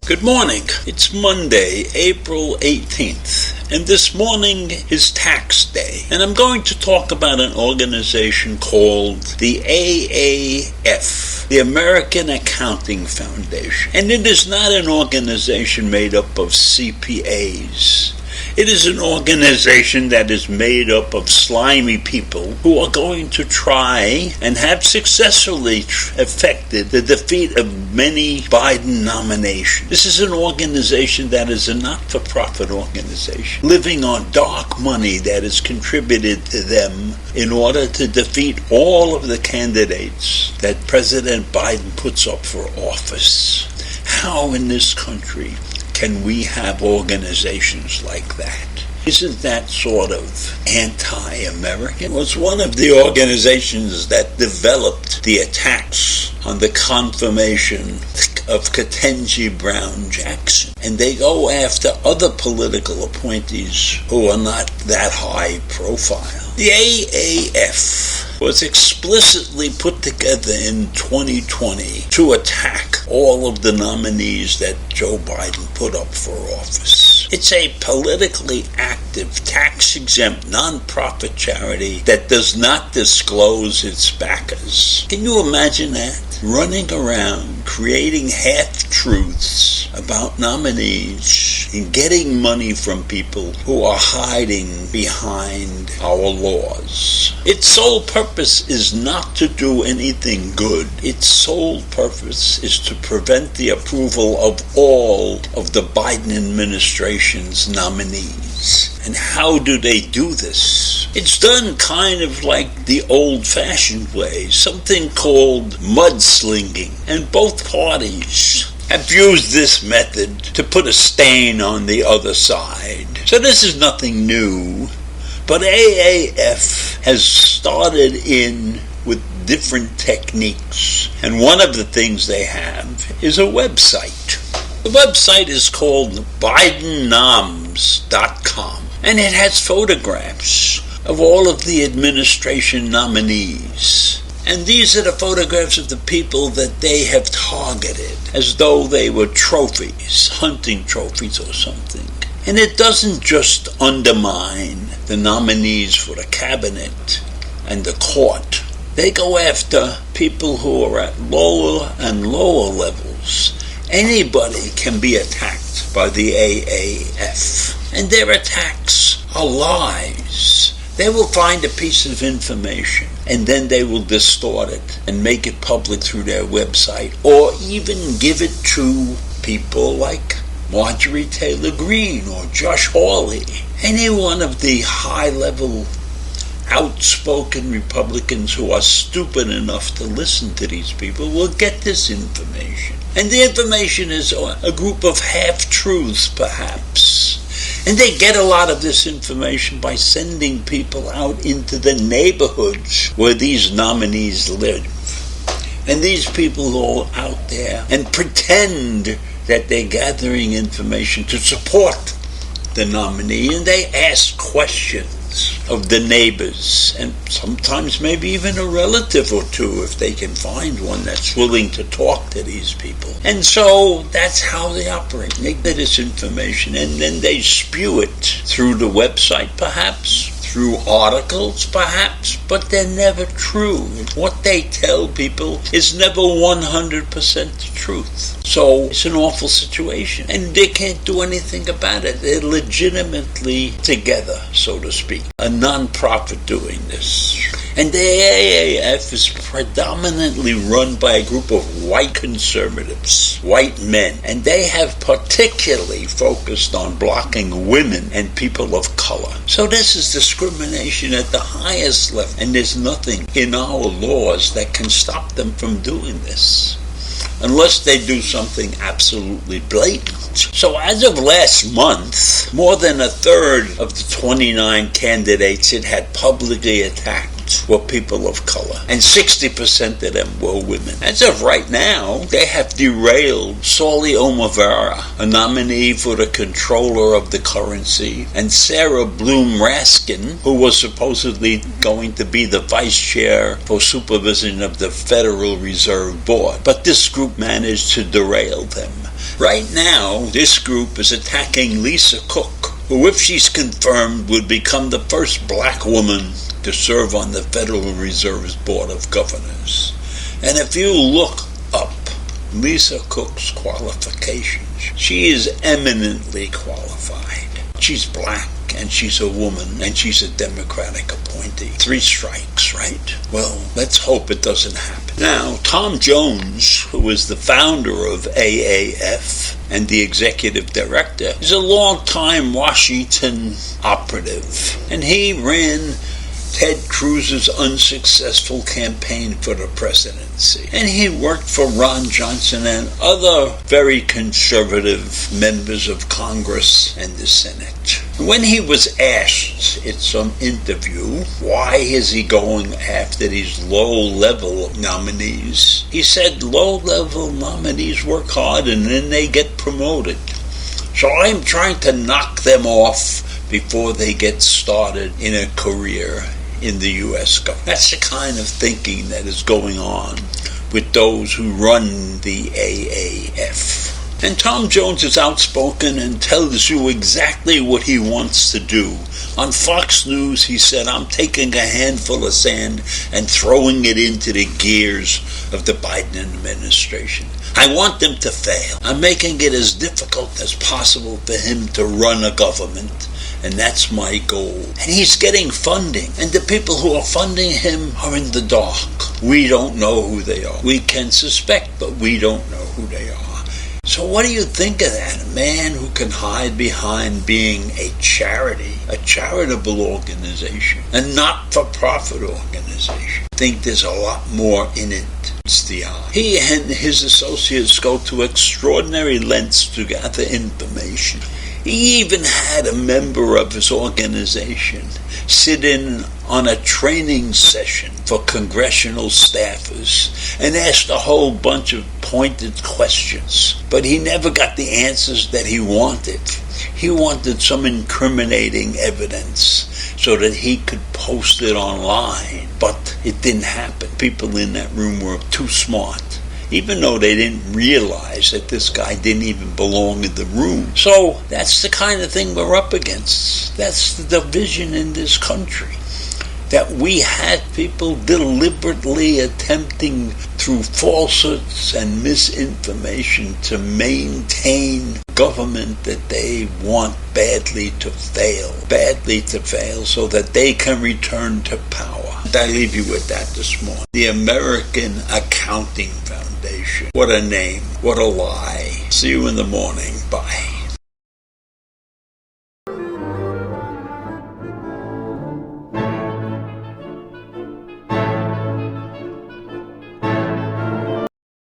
Good morning. It's Monday, April 18th, and this morning is tax day. And I'm going to talk about an organization called the AAF, the American Accounting Foundation. And it is not an organization made up of CPAs. It is an organization that is made up of slimy people who are going to try and have successfully effected the defeat of many Biden nominations. This is an organization that is a not-for-profit organization, living on dark money that is contributed to them in order to defeat all of the candidates that President Biden puts up for office. How in this country can we have organizations like that? Isn't that sort of anti-American? It was one of the organizations that developed the attacks on the confirmation of Ketanji Brown Jackson. And they go after other political appointees who are not that high profile. The AAF was explicitly put together in 2020 to attack all of the nominees that Joe Biden put up for office. It's a politically active, tax-exempt, non-profit charity that does not disclose its backers. Can you imagine that? Running around, creating half-truths about nominees and getting money from people who are hiding behind our laws. Its sole purpose is not to do anything good. Its sole purpose is to prevent the approval of all of the Biden administration's nominees. And how do they do this? It's done kind of like the old-fashioned way, something called mudslinging. And both parties have used this method to put a stain on the other side. So this is nothing new, but AAF has started in with different techniques. And one of the things they have is a website. The website is called BidenNoms.com. And it has photographs of all of the administration nominees. And these are the photographs of the people that they have targeted, as though they were trophies, hunting trophies or something. And it doesn't just undermine the nominees for the cabinet and the court. They go after people who are at lower and lower levels. Anybody can be attacked by the AAF. And their attacks are lies. They will find a piece of information and then they will distort it and make it public through their website, or even give it to people like Marjorie Taylor Greene or Josh Hawley. Any one of the high-level, outspoken Republicans who are stupid enough to listen to these people will get this information. And the information is a group of half-truths, perhaps. And they get a lot of this information by sending people out into the neighborhoods where these nominees live. And these people go out there and pretend that they're gathering information to support the nominee, and they ask questions of the neighbors, and sometimes maybe even a relative or two if they can find one that's willing to talk to these people. And so that's how they operate. They get this information and then they spew it through the website, perhaps through articles, perhaps, but they're never true. What they tell people is never 100% the truth. So it's an awful situation, and they can't do anything about it. They're legitimately together, so to speak, a non-profit doing this. And the AAF is predominantly run by a group of white conservatives, white men, and they have particularly focused on blocking women and people of color. So this is discrimination at the highest level, and there's nothing in our laws that can stop them from doing this. unless they do something absolutely blatant. So as of last month, more than a third of the 29 candidates it had publicly attacked were people of color, and 60% of them were women. As of right now, they have derailed Sauli Omavara, a nominee for the controller of the currency, and Sarah Bloom Raskin, who was supposedly going to be the vice chair for supervision of the Federal Reserve Board. But this group managed to derail them. Right now, this group is attacking Lisa Cook, who, if she's confirmed, would become the first black woman to serve on the Federal Reserve's Board of Governors. And if you look up Lisa Cook's qualifications, she is eminently qualified. She's black, and she's a woman, and she's a Democratic appointee. 3 strikes, right? Well, let's hope it doesn't happen. Now, Tom Jones, who is the founder of AAF and the executive director, is a long-time Washington operative, and he ran Ted Cruz's unsuccessful campaign for the presidency. And he worked for Ron Johnson and other very conservative members of Congress and the Senate. When he was asked in some interview, why is he going after these low-level nominees, he said low-level nominees work hard and then they get promoted. So I'm trying to knock them off before they get started in a career in the U.S. government. That's the kind of thinking that is going on with those who run the AAF. And Tom Jones is outspoken and tells you exactly what he wants to do. On Fox News, he said, I'm taking a handful of sand and throwing it into the gears of the Biden administration. I want them to fail. I'm making it as difficult as possible for him to run a government. And that's my goal. And he's getting funding. And the people who are funding him are in the dark. We don't know who they are. We can suspect, but we don't know who they are. So what do you think of that? A man who can hide behind being a charity, a charitable organization, a not-for-profit organization. I think there's a lot more in it. He and his associates go to extraordinary lengths to gather information. He even had a member of his organization sit in on a training session for congressional staffers and asked a whole bunch of pointed questions. But he never got the answers that he wanted. He wanted some incriminating evidence so that he could post it online. But it didn't happen. People in that room were too smart, even though they didn't realize that this guy didn't even belong in the room. So that's the kind of thing we're up against. That's the division in this country. That we had people deliberately attempting through falsehoods and misinformation to maintain government that they want badly to fail so that they can return to power. I leave you with that this morning. The American Accounting Foundation. What a name. What a lie. See you in the morning. Bye.